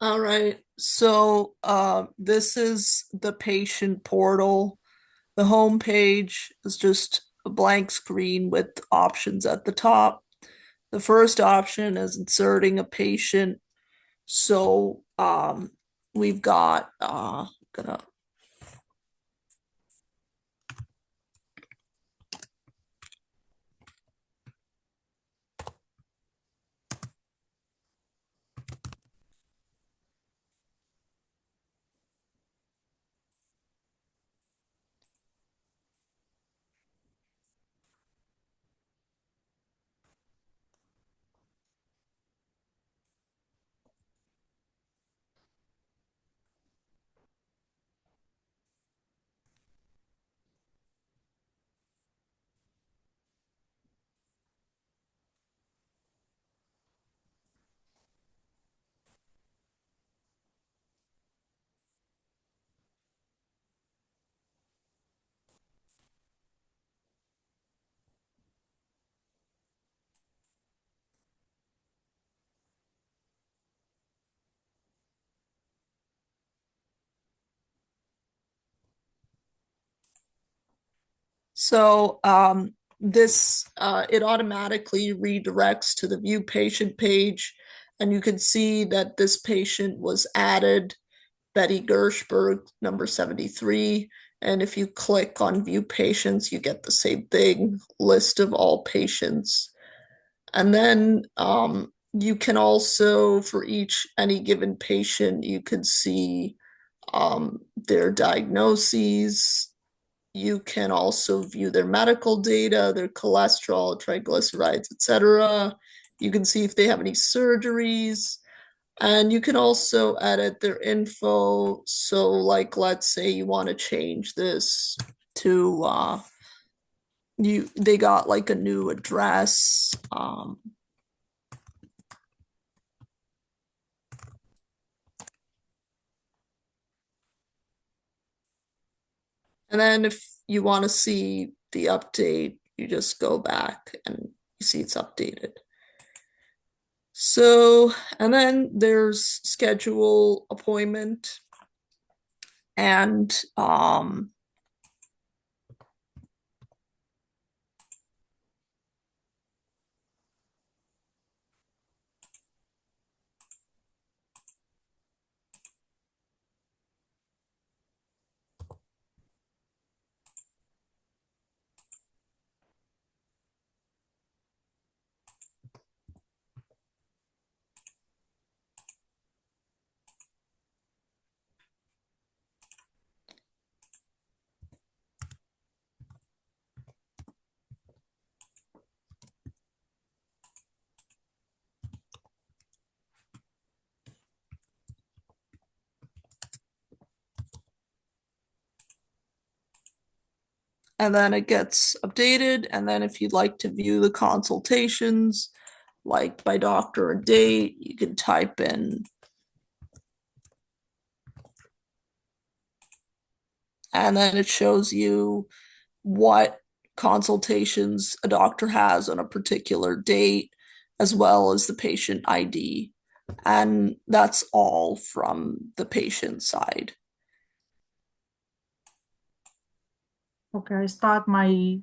All right. So this is the patient portal. The home page is just a blank screen with options at the top. The first option is inserting a patient. So we've got gonna so this it automatically redirects to the view patient page, and you can see that this patient was added, Betty Gershberg, number 73. And if you click on view patients, you get the same thing, list of all patients. And then you can also, for each any given patient, you could see their diagnoses. You can also view their medical data, their cholesterol, triglycerides, etc. You can see if they have any surgeries. And you can also edit their info. So, like, let's say you want to change this to they got like a new address. And then if you want to see the update, you just go back and you see it's updated. So, and then there's schedule appointment, and then it gets updated. And then if you'd like to view the consultations, like by doctor and date, you can type in, and then it shows you what consultations a doctor has on a particular date, as well as the patient ID. And that's all from the patient side. Okay, I start my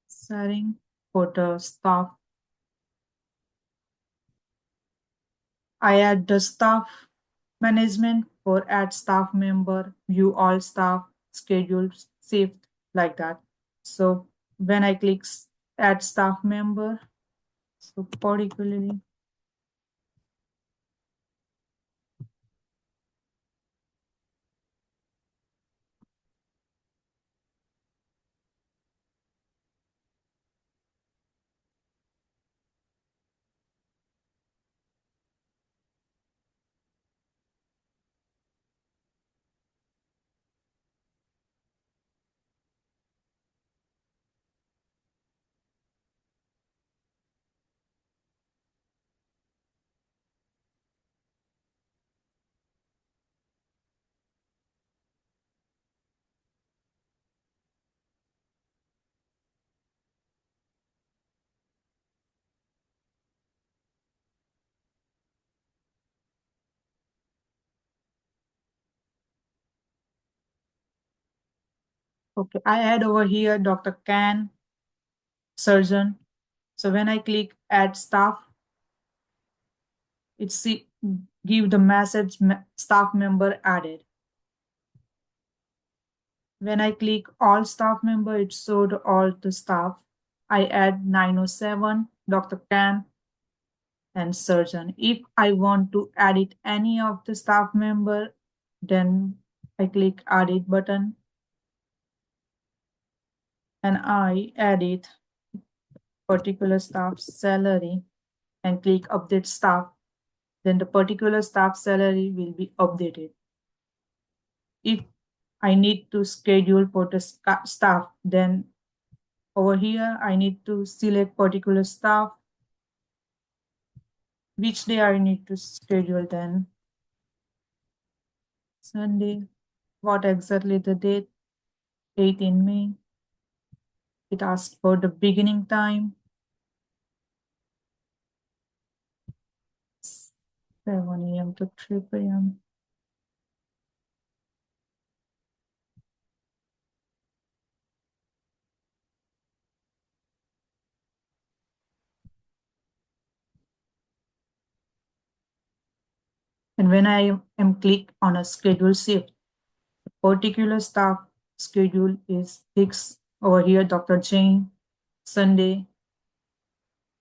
setting for the staff. I add the staff management for add staff member, view all staff, schedules, saved like that. So when I click add staff member, so particularly Okay, I add over here Dr. Can, surgeon. So when I click add staff, it give the message staff member added. When I click all staff member, it showed all the staff. I add 907, Dr. Can, and surgeon. If I want to edit any of the staff member, then I click edit button and I edit particular staff salary and click update staff. Then the particular staff salary will be updated. If I need to schedule for the staff, then over here I need to select particular staff, which day I need to schedule, then Sunday, what exactly the date, 18 May. It asks for the beginning time, 7 a.m. to 3 p.m. And when I am click on a schedule shift, the particular staff schedule is fixed over here, Dr. Jane, Sunday.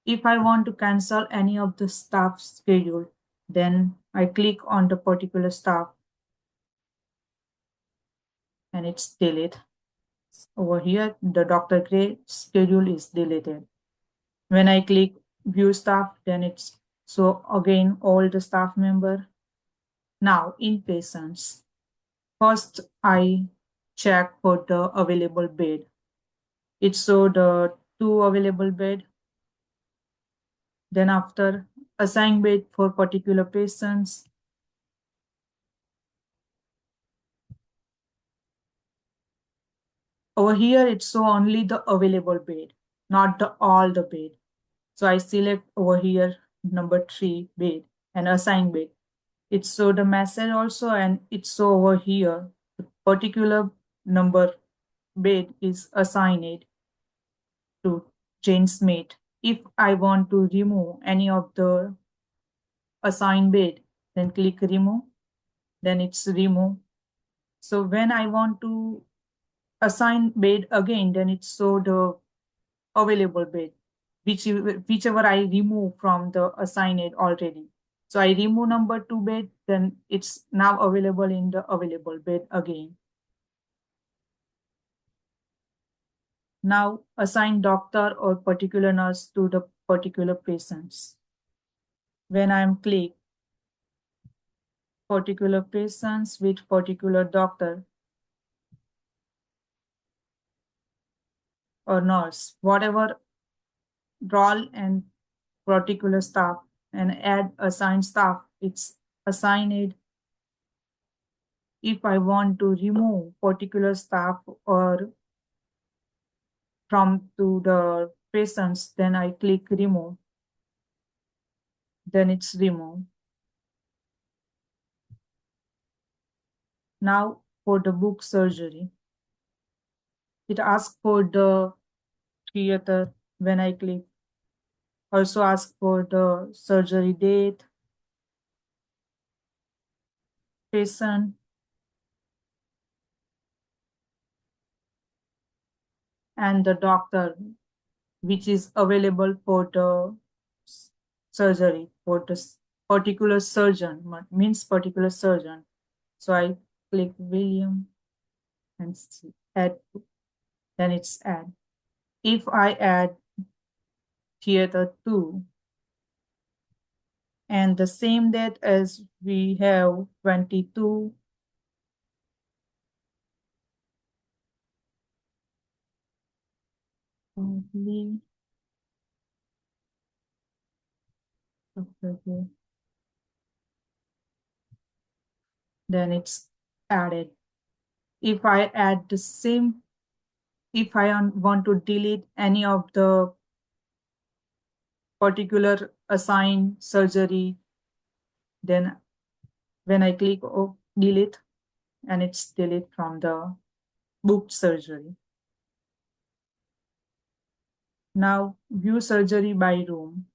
If I want to cancel any of the staff schedule, then I click on the particular staff and it's delete. Over here, the Dr. Gray schedule is deleted. When I click view staff, then it's so again all the staff member. Now in patients, first I check for the available bed. It showed the 2 available bed. Then after assign bed for particular patients. Over here, it show only the available bed, not the all the bed. So I select over here number 3 bed and assign bed. It show the message also, and it show over here the particular number bed is assigned to Jane Smith. If I want to remove any of the assigned bed, then click remove, then it's remove. So when I want to assign bed again, then it show the available bed, whichever I remove from the assigned already. So I remove number 2 bed, then it's now available in the available bed again. Now assign doctor or particular nurse to the particular patients. When I'm click particular patients with particular doctor or nurse, whatever role and particular staff, and add assigned staff, it's assigned. If I want to remove particular staff or from to the patients, then I click remove, then it's remove. Now for the book surgery, it asks for the theater. When I click, also ask for the surgery date, patient, and the doctor which is available for the surgery for the particular surgeon, means particular surgeon. So I click William and add, then it's add. If I add theater 2 and the same date as we have 22, then it's added. If I add the same, if I want to delete any of the particular assigned surgery, then when I click delete, and it's delete from the booked surgery. Now view surgery by room.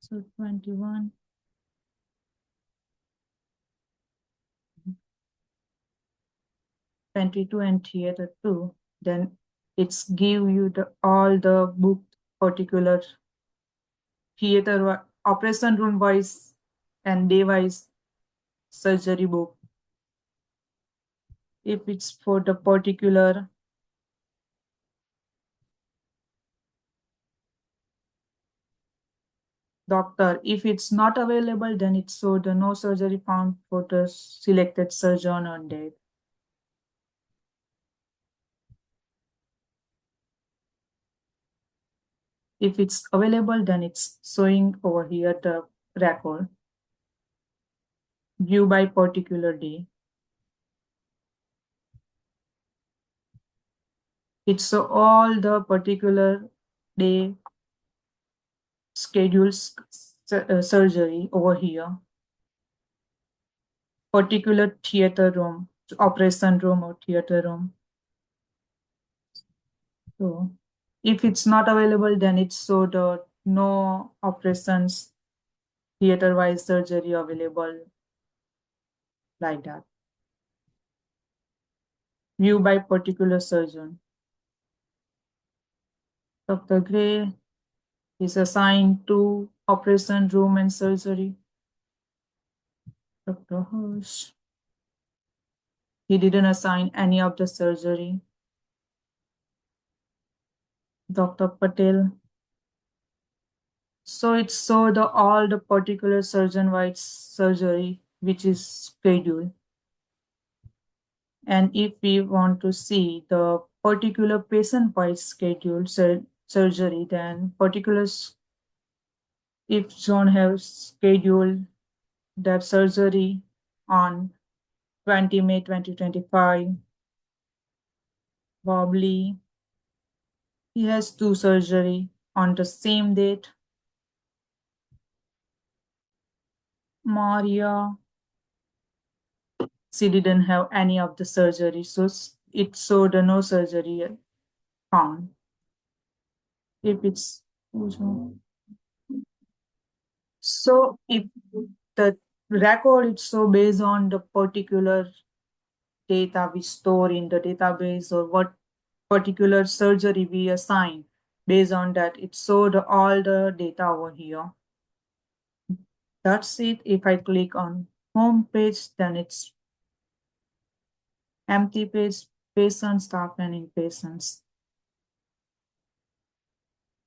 So 21. 22 and theater 2, then it's give you the all the booked particular theater operation room wise and day wise surgery book. If it's for the particular doctor, if it's not available, then it's so the no surgery found for the selected surgeon on date. If it's available, then it's showing over here the record. View by particular day. It's all the particular day schedules surgery over here. Particular theater room, operation room or theater room. So if it's not available, then it's so the no operations theater wise surgery available like that. View by particular surgeon. Dr. Gray is assigned to operation room and surgery. Dr. Hirsch, he didn't assign any of the surgery. Dr. Patel. So it's so the all the particular surgeon wide surgery which is scheduled. And if we want to see the particular patient wide scheduled surgery, then particulars if John has scheduled that surgery on 20 May 2025, probably he has two surgery on the same date. Maria, she didn't have any of the surgery, so it showed no surgery found. If it's so, if the record is so based on the particular data we store in the database or what particular surgery we assign, based on that, it showed all the data over here. That's it. If I click on home page, then it's empty page, patients, staff, and inpatients.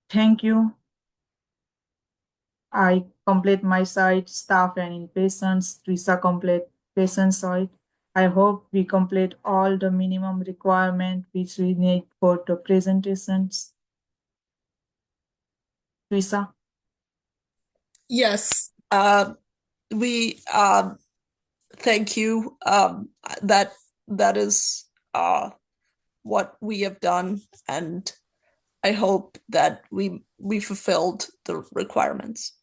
Thank you. I complete my site, staff and inpatients, visa complete patient site. I hope we complete all the minimum requirement which we need for the presentations. Visa. Yes, we thank you. That that is what we have done, and I hope that we fulfilled the requirements.